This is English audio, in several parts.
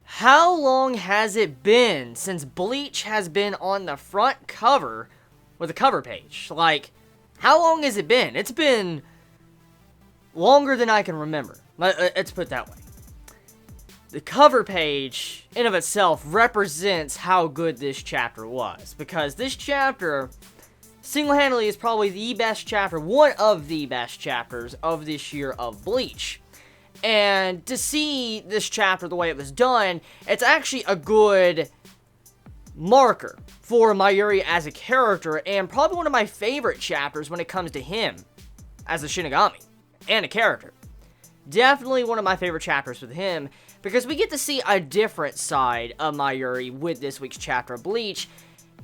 How long has it been since Bleach has been on the front cover with a cover page? Like, how long has it been? It's been longer than I can remember. Let's put it that way. The cover page, in of itself, represents how good this chapter was. Because this chapter, single-handedly, is probably the best chapter, one of the best chapters of this year of Bleach. And to see this chapter the way it was done, it's actually a good marker for Mayuri as a character, and probably one of my favorite chapters when it comes to him as a Shinigami and a character. Definitely one of my favorite chapters with him, because we get to see a different side of Mayuri with this week's chapter of Bleach,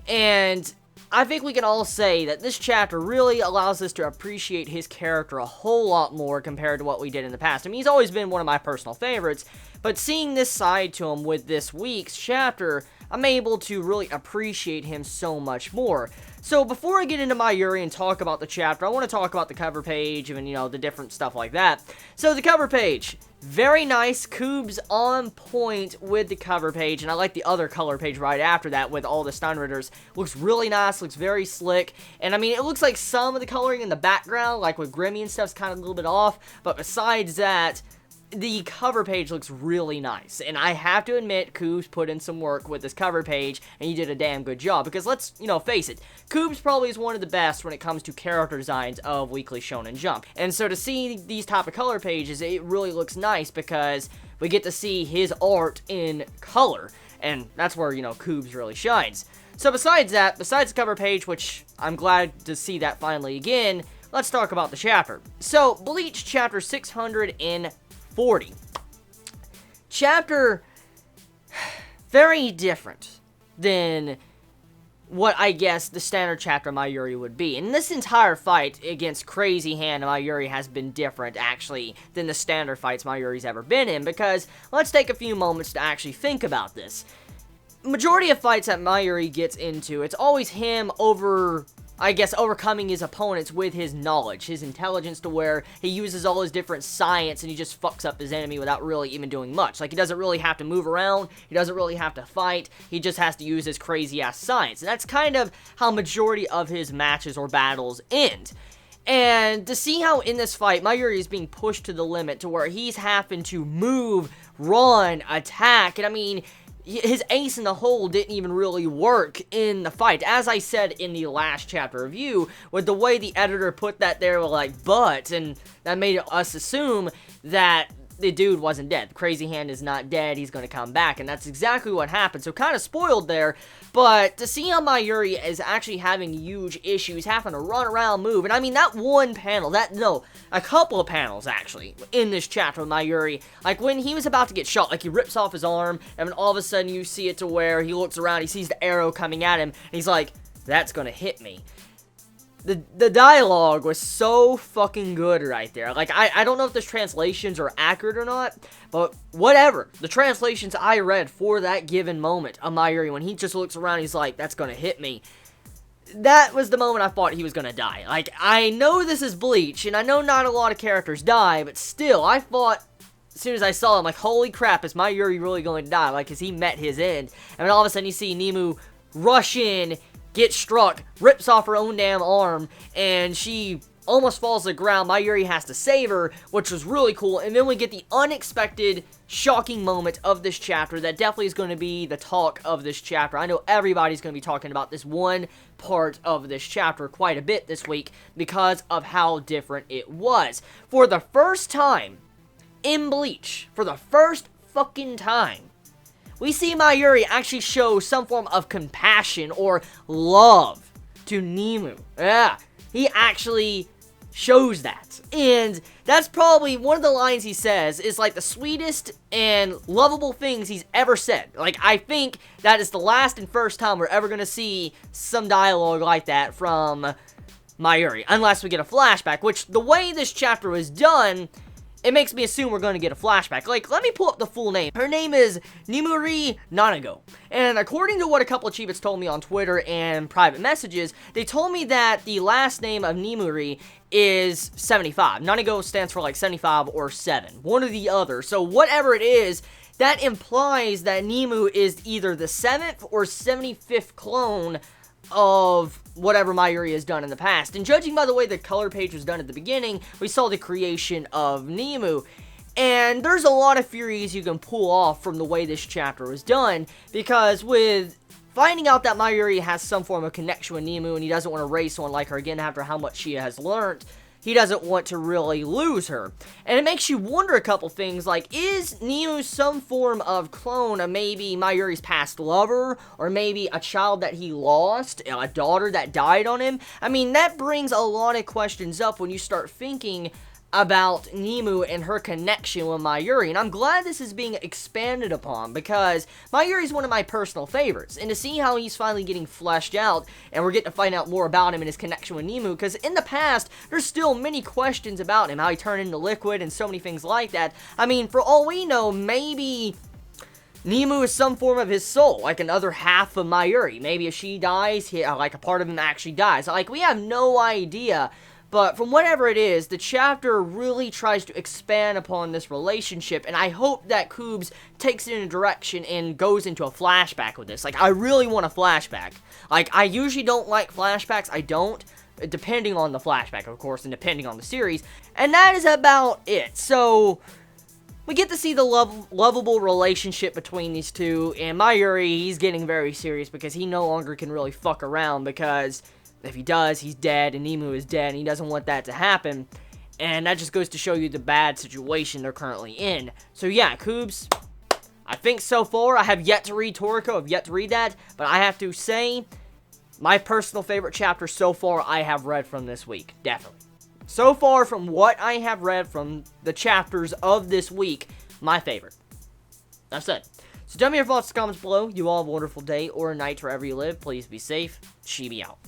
and I think we can all say that this chapter really allows us to appreciate his character a whole lot more compared to what we did in the past. I mean, he's always been one of my personal favorites, but seeing this side to him with this week's chapter, I'm able to really appreciate him so much more. So before I get into Mayuri and talk about the chapter, I want to talk about the cover page and, you know, the different stuff like that. So the cover page, very nice. Koob's on point with the cover page, and I like the other color page right after that with all the Steinritters. Looks really nice, looks very slick, and I mean, it looks like some of the coloring in the background, like with Grimmy and stuff, is kind of a little bit off, but besides that, the cover page looks really nice, and I have to admit, Koob's put in some work with this cover page, and he did a damn good job, because let's, you know, face it, Koob's probably is one of the best when it comes to character designs of Weekly Shonen Jump, and so to see these type of color pages, it really looks nice, because we get to see his art in color, and that's where, you know, Koob's really shines. So besides that, besides the cover page, which I'm glad to see that finally again, let's talk about the chapter. So, Bleach chapter 640. Chapter, very different than what I guess the standard chapter Mayuri would be. And this entire fight against Crazy Hand Mayuri has been different, actually, than the standard fights Mayuri's ever been in, because let's take a few moments to actually think about this. Majority of fights that Mayuri gets into, it's always him overcoming his opponents with his knowledge, his intelligence, to where he uses all his different science and he just fucks up his enemy without really even doing much. Like, he doesn't really have to move around, he doesn't really have to fight, he just has to use his crazy-ass science. And that's kind of how majority of his matches or battles end. And to see how in this fight, Mayuri is being pushed to the limit to where he's having to move, run, attack, and I mean, his ace in the hole didn't even really work in the fight. As I said in the last chapter review, with the way the editor put that there, like, but, and that made us assume that the dude wasn't dead. The Crazy Hand is not dead, he's gonna come back, and that's exactly what happened. So kind of spoiled there, but to see how Mayuri is actually having huge issues, having to run around, move, and I mean, that one panel, a couple of panels, actually, in this chapter with Mayuri, like, when he was about to get shot, like, he rips off his arm, and then all of a sudden you see it to where he looks around, he sees the arrow coming at him, and he's like, that's gonna hit me. The dialogue was so fucking good right there. Like, I don't know if the translations are accurate or not, but whatever. The translations I read for that given moment of Mayuri, when he just looks around, he's like, that's gonna hit me. That was the moment I thought he was gonna die. Like, I know this is Bleach, and I know not a lot of characters die, but still, I thought, as soon as I saw him, like, holy crap, is Mayuri really going to die? Like, because he met his end. And then all of a sudden you see Nemu rush in, gets struck, rips off her own damn arm, and she almost falls to the ground. Mayuri has to save her, which was really cool. And then we get the unexpected, shocking moment of this chapter that definitely is going to be the talk of this chapter. I know everybody's going to be talking about this one part of this chapter quite a bit this week because of how different it was. For the first time in Bleach, for the first fucking time, we see Mayuri actually show some form of compassion or love to Nemu. Yeah, he actually shows that. And that's probably one of the lines he says is like the sweetest and lovable things he's ever said. Like, I think that is the last and first time we're ever going to see some dialogue like that from Mayuri. Unless we get a flashback, which the way this chapter was done, it makes me assume we're going to get a flashback. Like, let me pull up the full name. Her name is Nimuri Nanago. And according to what a couple of Chibits told me on Twitter and private messages, they told me that the last name of Nimuri is 75. Nanago stands for like 75 or 7. One or the other. So whatever it is, that implies that Nemu is either the 7th or 75th clone of whatever Mayuri has done in the past. And judging by the way the color page was done at the beginning, we saw the creation of Nemu. And there's a lot of theories you can pull off from the way this chapter was done, because with finding out that Mayuri has some form of connection with Nemu and he doesn't want to raise someone like her again after how much she has learned, he doesn't want to really lose her. And it makes you wonder a couple things, like, is Nemu some form of clone of maybe Mayuri's past lover, or maybe a child that he lost, a daughter that died on him? I mean, that brings a lot of questions up when you start thinking about Nemu and her connection with Mayuri, and I'm glad this is being expanded upon, because Mayuri is one of my personal favorites, and to see how he's finally getting fleshed out, and we're getting to find out more about him and his connection with Nemu, because in the past, there's still many questions about him, how he turned into liquid, and so many things like that. I mean, for all we know, maybe Nemu is some form of his soul, like another half of Mayuri. Maybe if she dies, like a part of him actually dies. Like, we have no idea. But from whatever it is, the chapter really tries to expand upon this relationship, and I hope that Koobs takes it in a direction and goes into a flashback with this. Like, I really want a flashback. Like, I usually don't like flashbacks, I don't, depending on the flashback, of course, and depending on the series, and that is about it. So we get to see the lovable relationship between these two, and Mayuri, he's getting very serious because he no longer can really fuck around, because if he does, he's dead, and Nemu is dead, and he doesn't want that to happen. And that just goes to show you the bad situation they're currently in. So yeah, Koobs, I think so far, I have yet to read Toriko, I've yet to read that, but I have to say, my personal favorite chapter so far I have read from this week, definitely. So far, from what I have read from the chapters of this week, my favorite. That's it. So tell me your thoughts in the comments below. You all have a wonderful day or night wherever you live. Please be safe. Chibi out.